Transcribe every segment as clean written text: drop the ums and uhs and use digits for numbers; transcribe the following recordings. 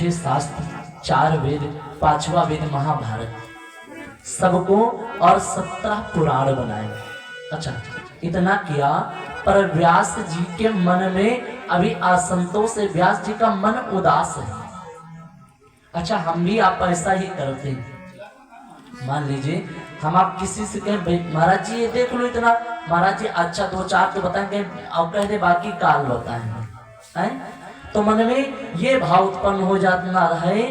6 शास्त्र, 4 वेद, 5वां वेद महाभारत सबको और 17 पुराण बनाए। अच्छा, इतना किया पर व्यास जी के मन में अभी असंतोष है, व्यास जी का मन उदास है। अच्छा, हम भी आप ऐसा ही करते हैं। मान लीजिए हम आप किसी से कहें भाई महाराज जी ये देख लो इतना, महाराज जी अच्छा 2-4 तो बताएंगे और कह दे बाकी काल बताएंगे, हैं? तो मन में ये भाव उत्पन्न हो जाता है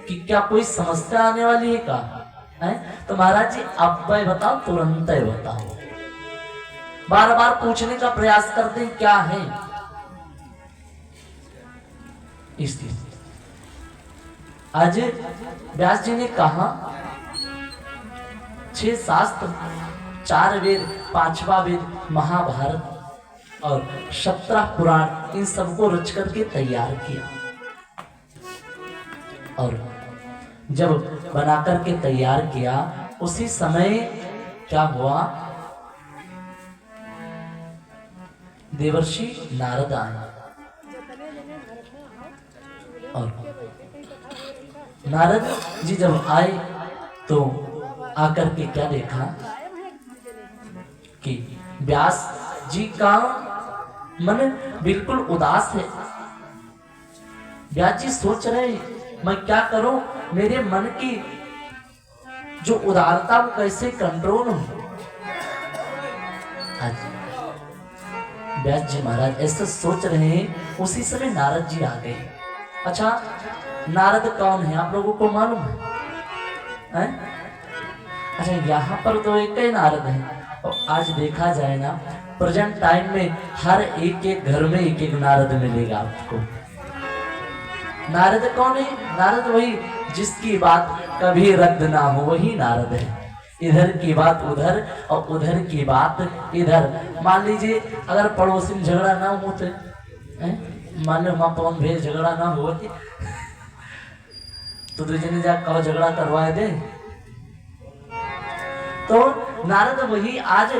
कि क्या कोई समस्या आने वाली है का, है? तो महाराज जी अब बताओ, तुरंत ही बताओ। बार बार पूछने का प्रयास करते हैं क्या है इसलिए आज व्यास जी ने कहा 6 शास्त्र, 4 वेद, 5वां वेद महाभारत और 17 पुराण, इन सबको रच करके तैयार किया। और जब बना करके तैयार किया उसी समय क्या हुआ, देवर्षि नारद आए और नारद जी जब आए तो आकर के क्या देखा कि व्यास जी का मन बिल्कुल उदास है। व्यास जी सोच रहे मैं क्या करूं, मेरे मन की जो उदारता वो कैसे कंट्रोल हो। आज व्यास जी महाराज ऐसा सोच रहे हैं, उसी समय नारद जी आ गए। अच्छा, नारद कौन है आप लोगों को मालूम है? अच्छा, यहाँ पर तो एक ही नारद है और आज देखा जाए ना प्रेजेंट टाइम में हर एक घर में एक नारद मिलेगा आपको। नारद कौन है? नारद वही जिसकी बात कभी रद्द ना हो, वही नारद है। इधर की बात उधर और उधर की बात इधर। मान लीजिए अगर पड़ोसी में झगड़ा ना हो तो मान लो माँ पवन भेज झगड़ा ना हो तो दूसरे जा कहो झगड़ा करवाए दे। तो नारद वही आज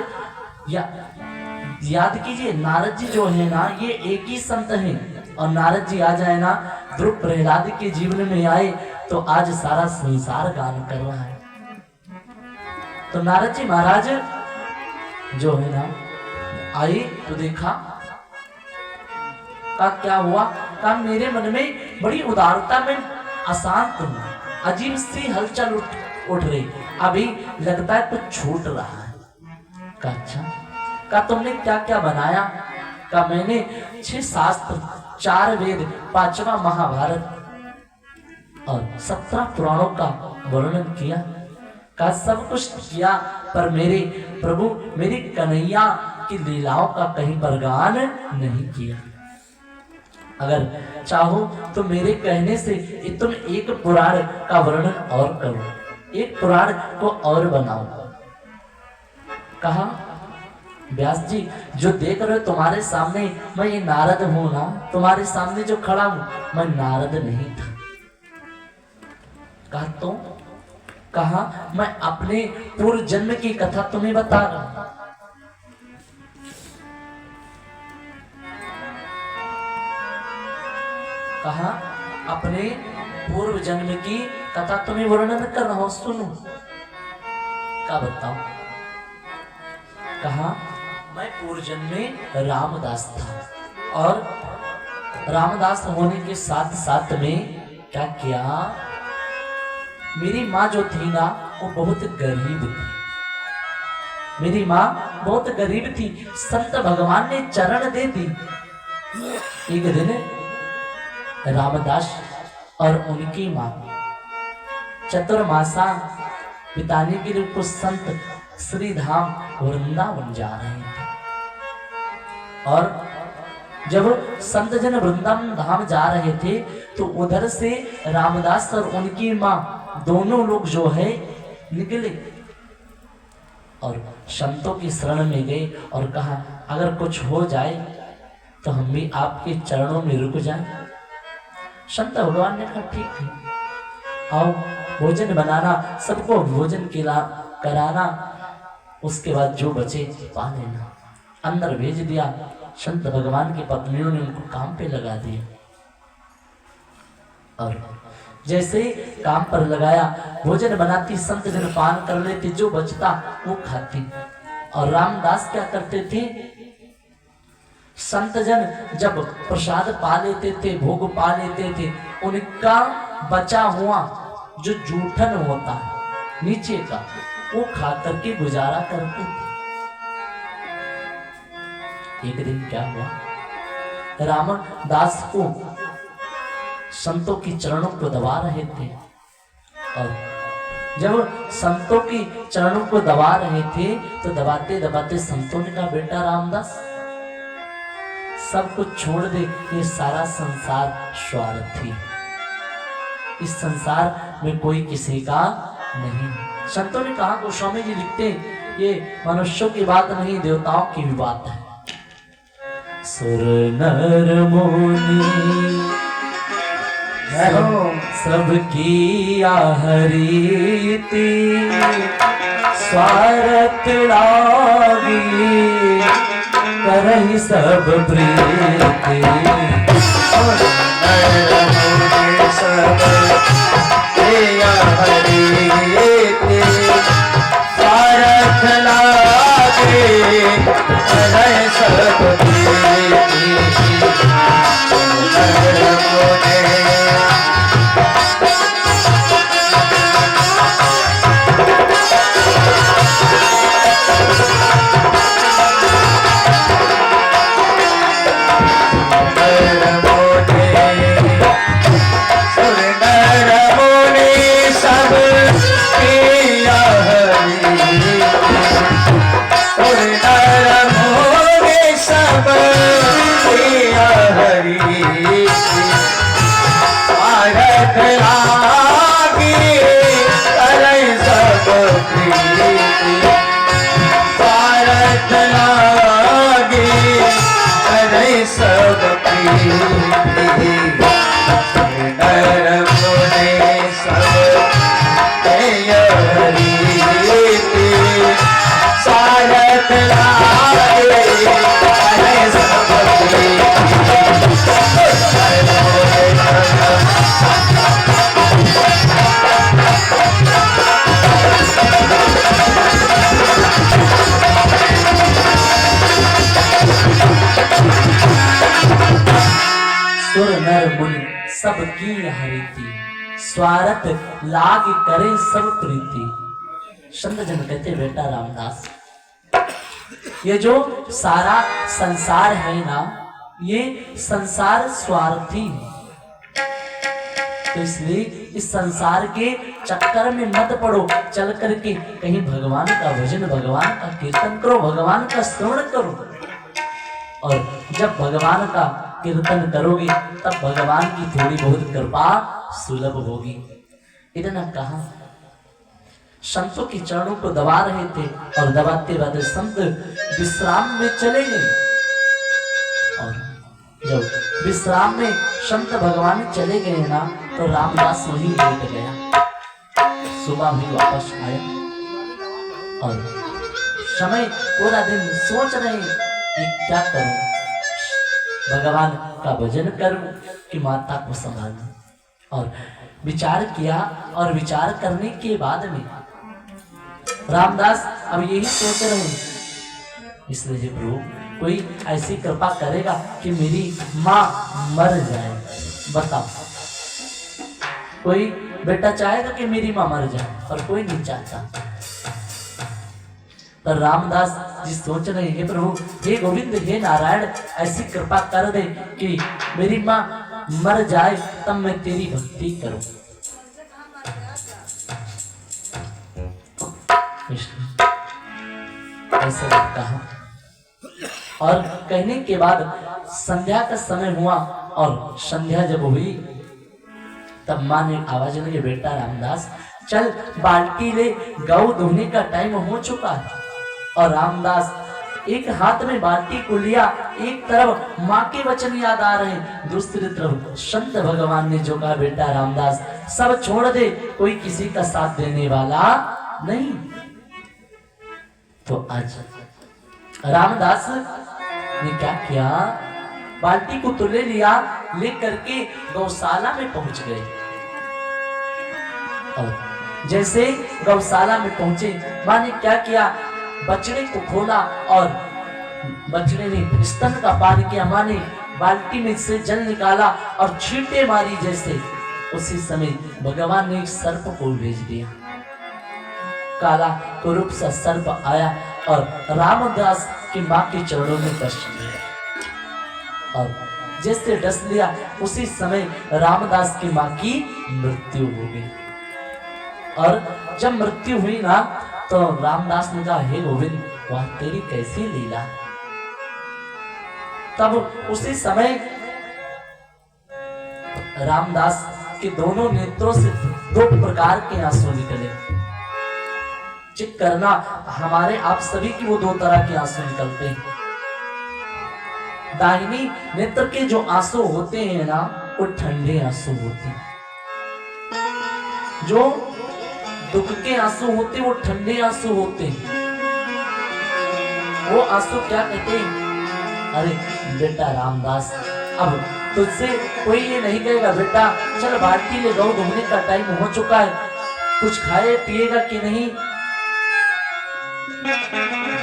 याद कीजिए, नारद जी जो है ना ये एक ही संत हैं और नारद जी आ जाए ना ध्रुव प्रहलाद के जीवन में आए तो आज सारा संसार गान कर रहा है। तो नारद जी महाराज जो है ना आए तो देखा का क्या हुआ, का मेरे मन में बड़ी उदारता में अशांत हूं, अजीब सी हलचल उठ रही, अभी लगता है कुछ छूट रहा है। का अच्छा, का तुमने क्या क्या बनाया? का मैंने 6 शास्त्र, 4 वेद, 5वां महाभारत और 17 पुराणों का वर्णन किया। का सब कुछ किया पर मेरे प्रभु मेरी कन्हैया की लीलाओं का कहीं पर गान नहीं किया। अगर चाहो तो मेरे कहने से तुम एक पुराण का वर्णन और करो, एक पुराण को और बनाओ। कहा व्यास जी जो देख रहे हो तुम्हारे सामने मैं ये नारद हूं ना, तुम्हारे सामने जो खड़ा हूं मैं नारद नहीं था। कहा तो? कहा मैं अपने पूर्व जन्म की कथा तुम्हें बता रहा हूं। कहा अपने पूर्व जन्म की कथा तुम्हें वर्णन कर रहा हूं, सुनो। क्या बताओ? कहा मैं पूर्व जन्म में रामदास था और रामदास होने के साथ साथ में क्या किया, मेरी माँ जो थी ना वो बहुत गरीब थी। मेरी माँ बहुत गरीब थी, संत भगवान ने चरण दे दी। एक दिन रामदास और उनकी माँ चतुर्मासा बिताने के लिए कुछ संत श्री धाम वृंदावन जा रहे थे। और जब संत जन वृंदावन धाम जा रहे थे तो उधर से रामदास और उनकी माँ दोनों लोग जो है निकले और संतों की शरण में गए और कहा अगर कुछ हो जाए तो हम भी आपके चरणों में रुक जाएं। संत भगवान ने कहा ठीक है, आओ भोजन बनाना, सबको भोजन कराना, उसके बाद जो बचे पा लेना। अंदर भेज दिया। संत भगवान की पत्नियों ने उनको काम पे लगा दिया। और जैसे ही काम पर लगाया, भोजन बनाती, संत जन पान कर लेते, जो बचता वो खाती। और रामदास क्या करते थे, संत जन जब प्रसाद पा लेते थे, भोग पा लेते थे, उनका बचा हुआ जो जूठन होता है नीचे का, वो खा करके गुजारा करते थे। एक दिन क्या हुआ, रामदास को संतों की चरणों को दबा रहे थे, और जब संतों की चरणों को दबा रहे थे तो दबाते दबाते संतों ने कहा, बेटा रामदास सब कुछ छोड़ दे, ये सारा संसार स्वार्थी, इस संसार में कोई किसी का नहीं। संतों ने कहा, गोस्वामी जी लिखते हैं, ये मनुष्यों की बात नहीं, देवताओं की भी बात है। सुर नर मुनि सबकी आहरीति, स्वार्थ लागी करहि सब प्रीति। स्वार्थ लागी करहि सब प्रीति। सबकी हरिति, स्वार्थ लाग करे सब प्रीति। संत जन कहते, बेटा रामदास, ये जो सारा संसार है ना, ये संसार स्वार्थी है, तो इसलिए इस संसार के चक्कर में मत पड़ो, चल करके कहीं भगवान का भजन, भगवान का कीर्तन करो, भगवान का स्मरण करो। और जब भगवान का कीर्तन करोगे तब भगवान की थोड़ी बहुत कृपा सुलभ होगी। इतना कहा, संतों की चरणों को दबा रहे थे, और दबाते दबाते संत विश्राम में चले गए। और जब विश्राम में संत भगवान चले गए ना, तो रामदास वहीं लेट गया। सुबह भी वापस आया, और समय पूरा दिन सोच रहे कि क्या करूं, भगवान का भजन करूं कि माता को संभालूं। और विचार किया, और विचार करने के बाद में रामदास अब यही सोच रहे हैं, इसलिए प्रभु कोई ऐसी कृपा करेगा कि मेरी माँ मर जाए। बताओ, कोई बेटा चाहेगा कि मेरी माँ मर जाए? और कोई नहीं चाहता। पर रामदास जी सोच रहे हैं, प्रभु हे गोविंद, हे नारायण, ऐसी कृपा कर दे कि मेरी माँ मर जाए, तब मैं तेरी भक्ति करूं। ऐसा कहा, और कहने के बाद संध्या का समय हुआ, और संध्या जब हुई तब माँ ने आवाज लगी, बेटा रामदास चल बाल्टी ले, गौ धोने का टाइम हो चुका है। और रामदास एक हाथ में बाल्टी को लिया, एक तरफ माँ के वचन याद आ रहे, दूसरी तरफ संत भगवान ने जो कहा, बेटा रामदास सब छोड़ दे, कोई किसी का साथ देने वाला नहीं। तो आज रामदास ने क्या किया, बाल्टी को तो ले लिया, लेकर के गौशाला में पहुंच गए। और जैसे गौशाला में पहुंचे, माँ ने क्या किया, बछड़े को खोला और बछड़े ने स्तन का पान किया। माँ ने बाल्टी में से जल निकाला और छींटे मारी। जैसे उसी समय भगवान ने एक सर्प को भेज दिया। काला कुरूप सा सर्प आया और रामदास की माँ के चरणों में डस लिया। और जैसे डस लिया, उसी समय रामदास की माँ की मृत्यु हो गई। और जब मृत्यु हुई ना, तो रामदास ने कहा, हे गोविंद, वह तेरी कैसी लीला। तब उसी समय रामदास के दोनों नेत्रों से दो प्रकार के आंसू निकले। चेक करना, हमारे आप सभी की वो दो तरह के आंसू निकलते हैं। दाहिनी नेत्र के जो आंसू होते हैं ना, वो ठंडे आंसू होते हैं। जो दुख के आंसू होते, वो ठंडे आंसू होते हैं। वो आंसू क्या कहते हैं, अरे बेटा रामदास, अब तुझसे कोई ये नहीं कहेगा, बेटा चल बाल्टी ले, गौ धोने का टाइम हो चुका है, कुछ खाए पिएगा कि नहीं,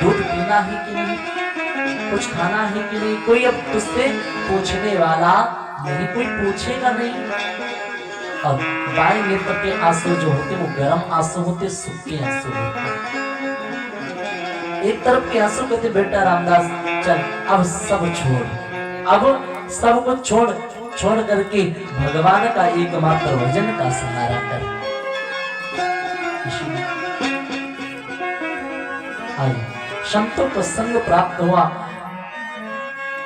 दूध पीना है कि नहीं, कुछ खाना है कि नहीं। कोई अब तुझसे पूछने वाला नहीं, कोई पूछेगा नहीं। और बाएं नेत्र के आंसू जो होते, वो गर्म आंसू होते, सूखे आंसू होते। एक तरफ के आंसू कहते, बेटा रामदास चल अब सब छोड़, अब सब कुछ छोड़ करके भगवान का एकमात्र भजन का सहारा कर। संतों को संग प्राप्त हुआ,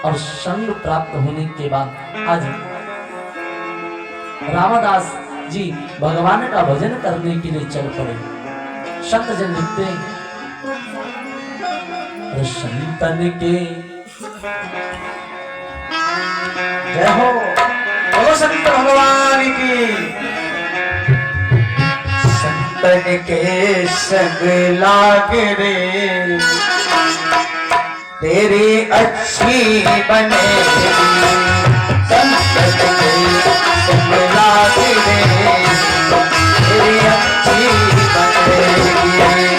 और संग प्राप्त होने के बाद आज रामदास जी भगवान का भजन करने के लिए चल पड़े। संत जन लिखते हैं, संतन के जय हो, बोलो शंकर भगवान की। संतन के संग लाग रे, तेरी अच्छी बनेगी। संतन के संग लाग रे, तेरी अच्छी बनेगी।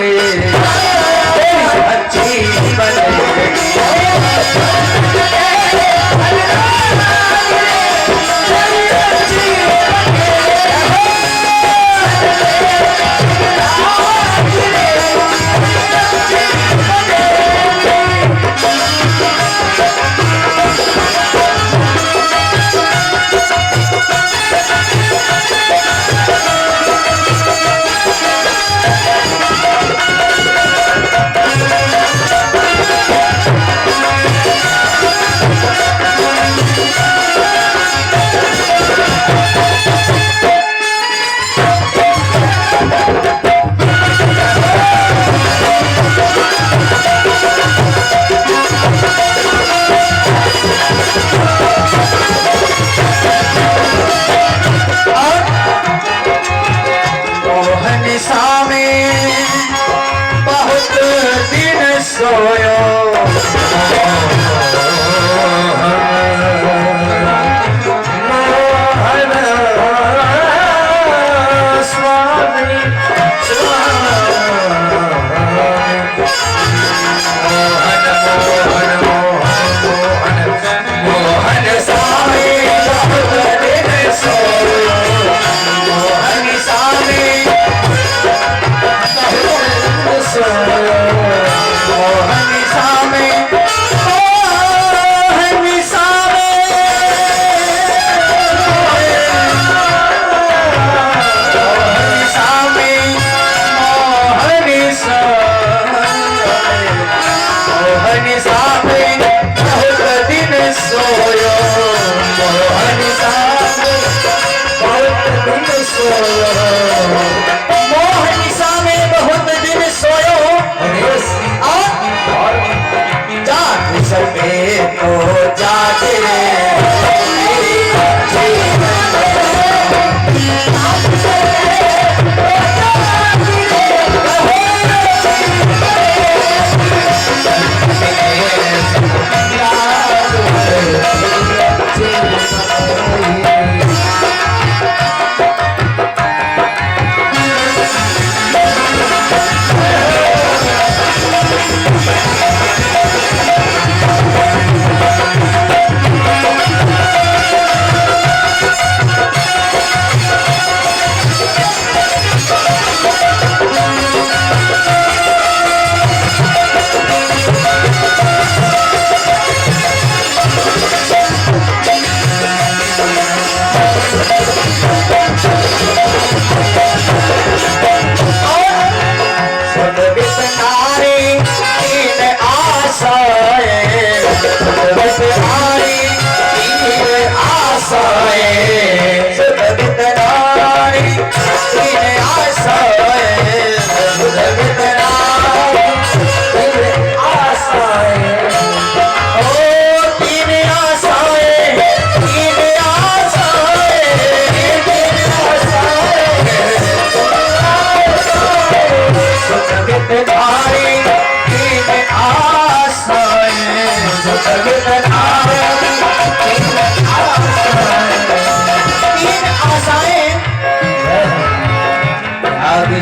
तेरी अच्छी बनेगी।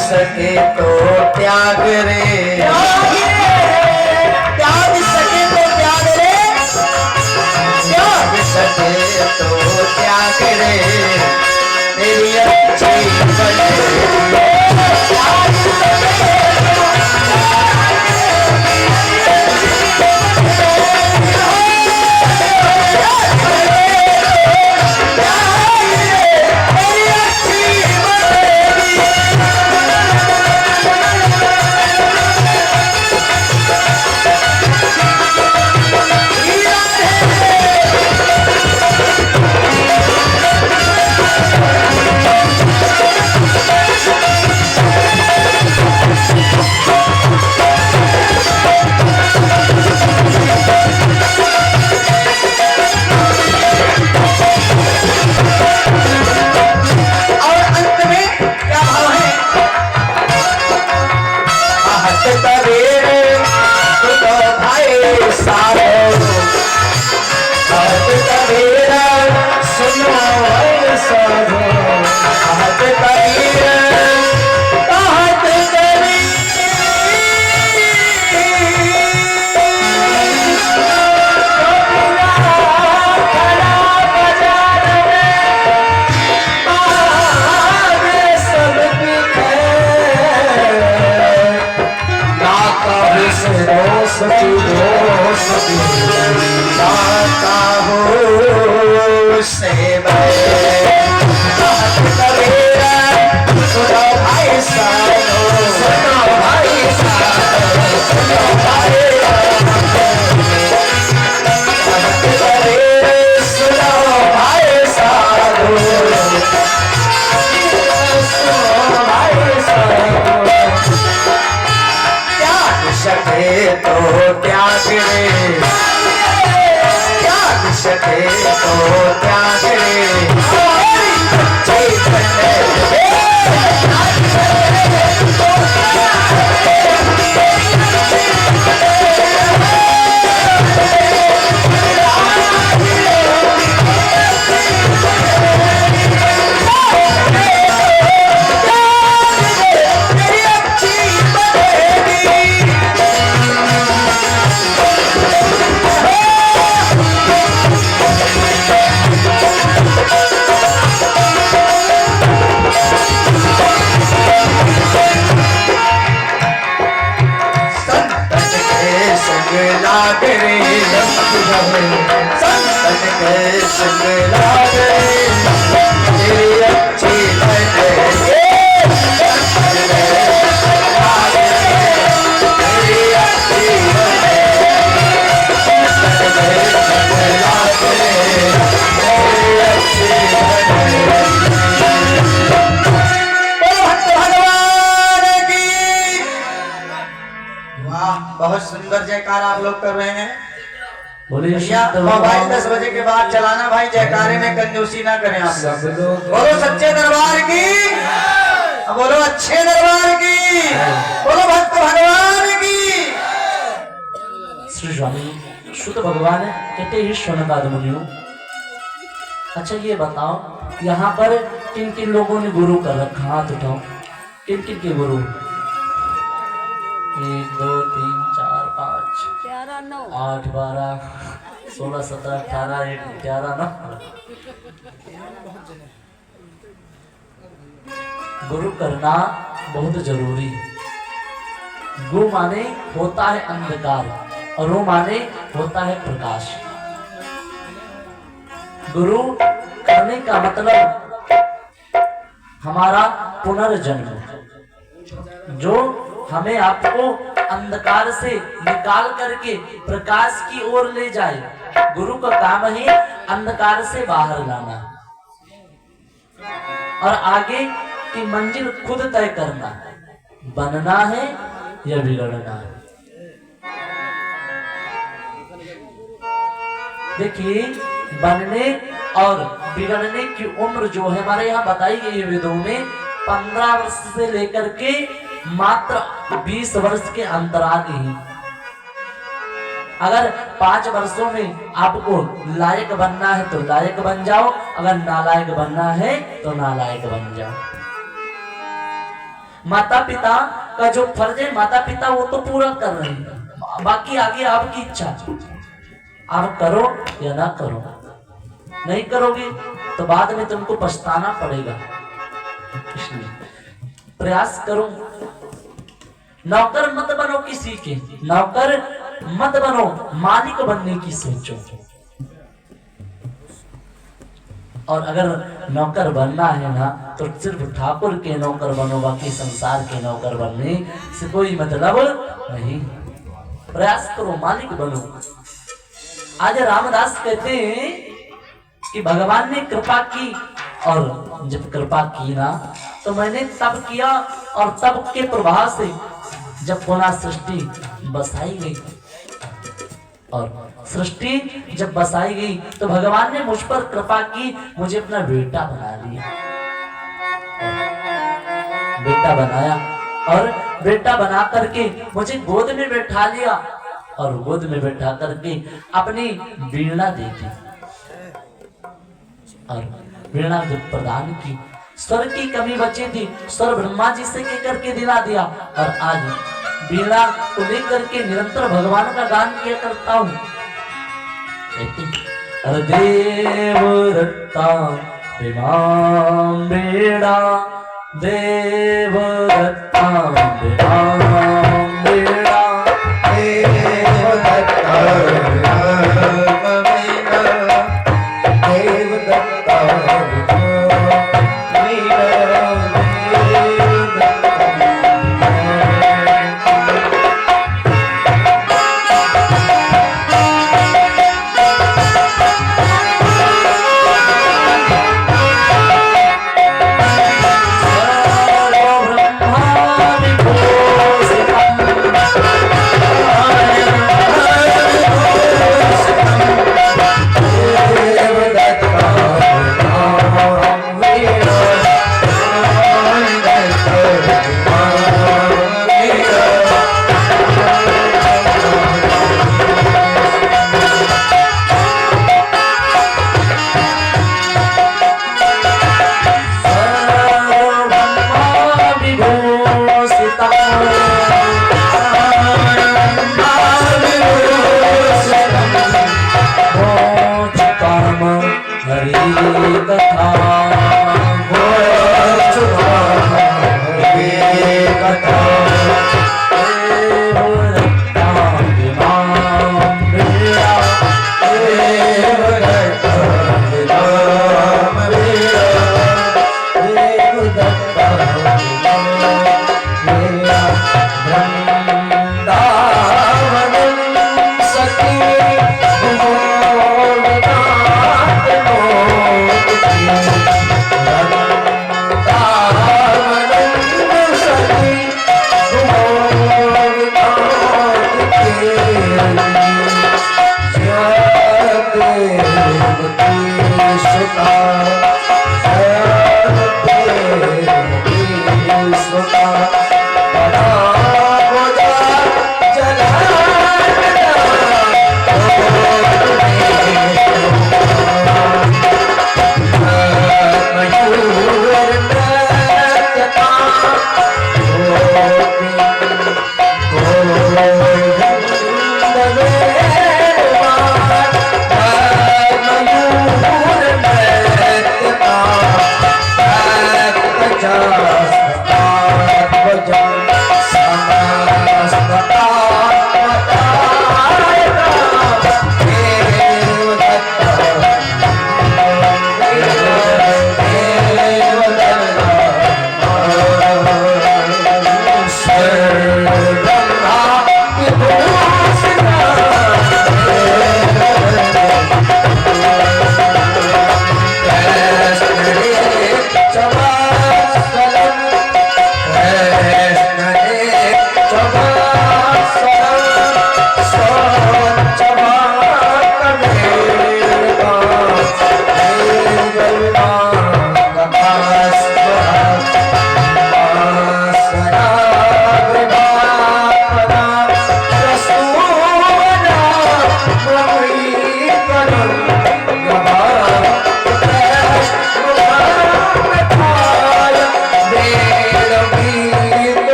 सके तो त्याग रे, त्याग सके तो त्याग रे, त्याग सके तो त्याग रे, तेरी अच्छी बने। सखी हो सखी जाता हो से सुनो भाई साधो सुनो भाई साधो सुनो भाई सुनो भाई साधो सुनो भाई साधो त्याग सके तो त्याग रे त्याग सके तो त्याग रे बहुत सुंदर जयकार आप लोग कर रहे हैं। बोलिए भैया मोबाइल 10 बजे के बाद चलाना भाई, जयकारे में कंजूसी ना करें आप लोग। बोलो सच्चे दरबार की, बोलो अच्छे दरबार की, बोलो भक्त भगवान की। श्री स्वामी शुद्ध भगवान कहते ही शौनकाद मुनियों, अच्छा ये बताओ यहाँ पर किन किन लोगों ने गुरु कर रखा? हाथ उठाओ, किन किन के गुरु? 1 2 3 4 5 8 12 16 17 18 11 9 गुरु करना बहुत जरूरी। गु माने होता है अंधकार और रू माने होता है प्रकाश। गुरु करने का मतलब हमारा पुनर्जन्म, जो हमें आपको अंधकार से निकाल करके प्रकाश की ओर ले जाए। गुरु का काम है अंधकार से बाहर लाना और आगे की मंजिल खुद तय करना, बनना है या बिगड़ना है। देखिए बनने और बिगड़ने की उम्र जो है हमारे यहाँ बताई गई है वेदों में, 15 वर्ष से लेकर के मात्र 20 वर्ष के अंतराल ही। अगर 5 वर्षों में आपको लायक बनना है तो लायक बन जाओ, अगर नालायक बनना है तो नालायक बन जाओ। माता पिता का जो फर्ज है, माता पिता वो तो पूरा कर रहे हैं, बाकी आगे आपकी इच्छा, आप करो या ना करो। नहीं करोगे तो बाद में तुमको पछताना पड़ेगा, इसलिए प्रयास करो। नौकर मत बनो किसी के, नौकर मत बनो, मालिक बनने की सोचो। और अगर नौकर बनना है ना तो सिर्फ ठाकुर के नौकर बनो, बाकी संसार के नौकर बनने से कोई मतलब नहीं। प्रयास करो, मालिक बनो। आज रामदास कहते हैं कि भगवान ने कृपा की, और जब कृपा की ना तो मैंने तब किया, और तब के प्रभाव से जब पुनः सृष्टि बसाई गई, और सृष्टि जब बसाई गई तो भगवान ने मुझ पर कृपा की, मुझे अपना बेटा बना लिया। बेटा बनाया और बेटा बना करके मुझे गोद में बैठा लिया, और गोद में बैठा करके अपनी वीणा दे दी, और वीणा जब प्रदान की, स्वर की कमी बची थी, स्वर ब्रह्मा जी से करके दिला दिया, और आज वीणा को लेकर के निरंतर भगवान का गान किया करता हूँ। देव रत्ता बेड़ा, देव रत्ता बेड़ा, देव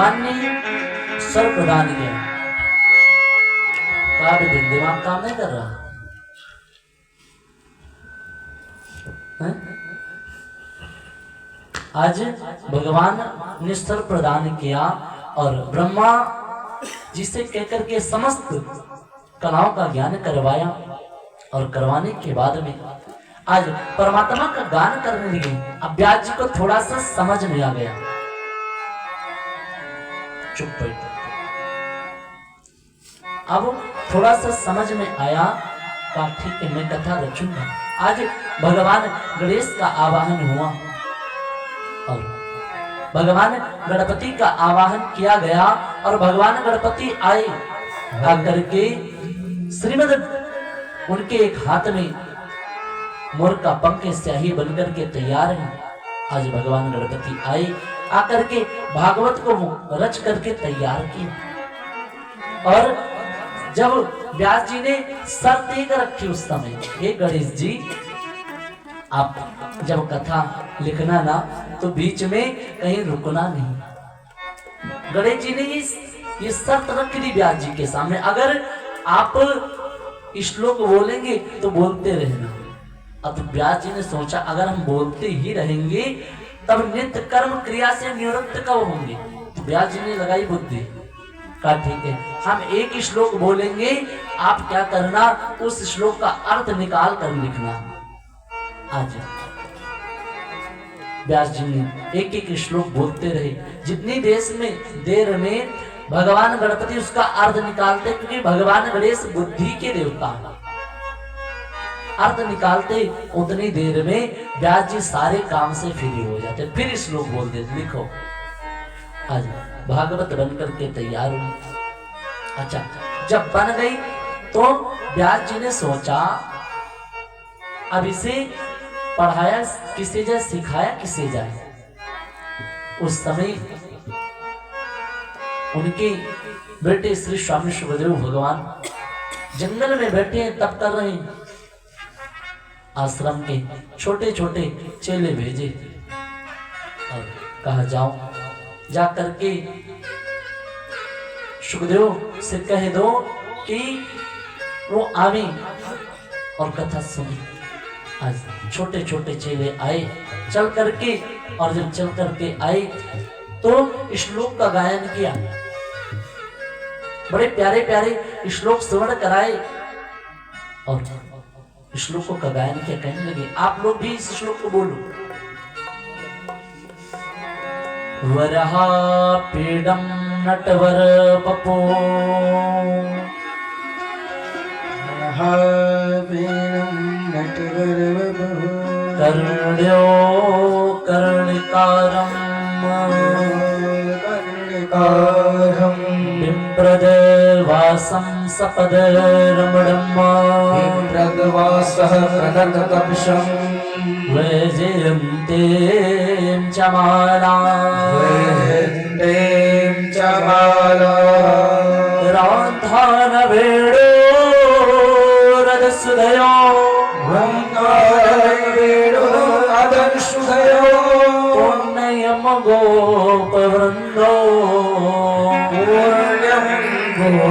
भगवान ने स्वर प्रदान किया। कहा भी दिमाग काम नहीं कर रहा है? आज भगवान ने स्वर प्रदान किया और ब्रह्मा जिसे कहकर के समस्त कलाओं का ज्ञान करवाया और करवाने के बाद में आज परमात्मा का गान करने लगे। अब व्यास जी को थोड़ा सा समझ में आ गया, चुप बैठ। अब थोड़ा सा समझ में आया, कहा ठीक है मैं कथा रचूंगा। आज भगवान गणेश का आवाहन हुआ और भगवान गणपति का आवाहन किया गया और भगवान गणपति आए। आकर के श्रीमद उनके एक हाथ में मोर का पंख स्याही बनकर के तैयार है। आज भगवान गणपति आए, आकर के भागवत को रच करके तैयार किया। और जब व्यास जी ने सर देकर रखी उस समय, हे गणेश जी आप जब कथा लिखना ना तो बीच में कहीं रुकना नहीं। गणेश जी ने ये शर्त रख दी व्यास जी के सामने, अगर आप श्लोक बोलेंगे तो बोलते रहना। अब व्यास जी ने सोचा अगर हम बोलते ही रहेंगे तब नित्य कर्म क्रिया से निवृत्त कब होंगे। तो व्यास जी ने लगाई बुद्धि, कहा ठीक है हम एक श्लोक बोलेंगे, आप क्या करना उस श्लोक का अर्थ निकाल कर लिखना। आज व्यास जी ने एक एक श्लोक बोलते रहे। जितनी देर में भगवान गणपति उसका अर्थ निकालते, क्योंकि भगवान गणेश बुद्धि के देवता हैं। अर्थ निकालते उतनी देर में व्यास जी सारे काम से फ्री हो जाते, फिर श्लोक बोल देते लिखो। आज भागवत बनकर के तैयार हुई। अच्छा जब बन गई तो व्यास जी ने सोचा अब इसे पढ़ाया किसे जाए, सिखाया किसे जाए। उस समय उनके बेटे श्री स्वामी शुभदेव भगवान जंगल में बैठे हैं, तप कर रहे हैं। आश्रम के छोटे छोटे चेले भेजे और कहा जाओ जा करके शुभदेव से कह दो कि वो आवे और कथा सुने। आज छोटे छोटे चेले आए चल करके, और जब चल करके आए तो श्लोक का गायन किया। बड़े प्यारे प्यारे श्लोक श्रवण कराए और श्लोकों का गायन किया। कहने लगे आप लोग भी इस श्लोक को बोलो। वरहा पीडम नटवर पपो, कर्ण्यो कर्णिकारम् विप्रदवासं सपदरमणम् विप्रदवासः कनककपिशम् वैजयन्तीं च माला राधानवेणो रजसुदयो